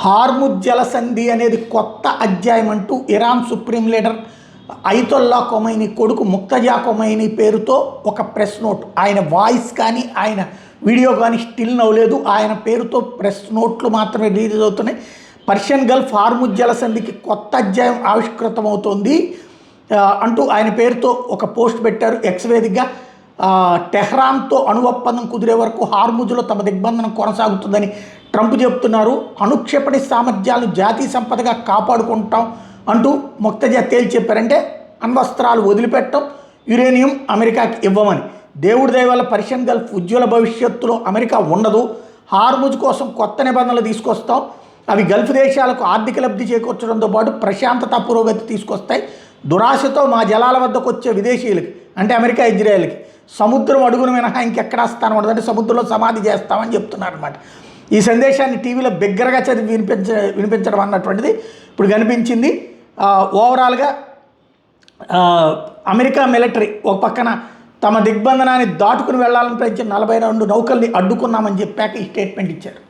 Hormuz జలసంధి అనేది కొత్త అధ్యాయం అంటూ Iran supreme leader Ayatollah Khomeini కొడుకు ముక్తజా ఖొమైనీ పేరుతో ఒక ప్రెస్ నోట్, ఆయన వాయిస్ కానీ ఆయన వీడియో కానీ స్టిల్ నవ్వలేదు, ఆయన పేరుతో ప్రెస్ నోట్లు మాత్రమే రిలీజ్ అవుతున్నాయి. పర్షియన్ గల్ఫ్ హార్ముజ్ జలసంధికి కొత్త అధ్యాయం ఆవిష్కృతమవుతోంది అంటూ ఆయన పేరుతో ఒక పోస్ట్ పెట్టారు ఎక్స్ వేదికగా. టెహ్రాన్తో అణు ఒప్పందం కుదిరే వరకు హార్ముజ్లో తమ దిగ్బంధనం కొనసాగుతుందని ట్రంప్ చెప్తున్నారు. అణుక్షేపణి సామర్థ్యాలను జాతీయ సంపదగా కాపాడుకుంటాం అంటూ ముక్తజా తేల్చి చెప్పారంటే అణ్వస్త్రాలు వదిలిపెట్టడం, యురేనియం అమెరికాకి ఇవ్వమని. దేవుడి దయ వల్ల పర్షియన్ గల్ఫ్ ఉజ్వల భవిష్యత్తులో అమెరికా ఉండదు, హార్ముజ్ కోసం కొత్త నిబంధనలు తీసుకొస్తాం, అవి గల్ఫ్ దేశాలకు ఆర్థిక లబ్ధి చేకూర్చడంతో పాటు ప్రశాంతత పురోగతి తీసుకొస్తాయి. దురాశతో మా జలాల వద్దకు వచ్చే విదేశీయులకి అంటే అమెరికా ఇజ్రాయెల్కి సముద్రం అడుగున మినహా ఇంకెక్కడా స్థానం ఉండదంటే సముద్రంలో సమాధి చేస్తామని చెప్తున్నారు అనమాట. ఈ సందేశాన్ని టీవీలో బిగ్గరగా చదివి వినిపించడం అన్నటువంటిది ఇప్పుడు కనిపించింది. ఓవరాల్గా అమెరికా మిలిటరీ ఒక పక్కన తమ దిగ్బంధనాన్ని దాటుకుని వెళ్లాలని ప్రయత్నించిన 42 నౌకల్ని అడ్డుకున్నామని చెప్పాక ఈ స్టేట్మెంట్ ఇచ్చారు.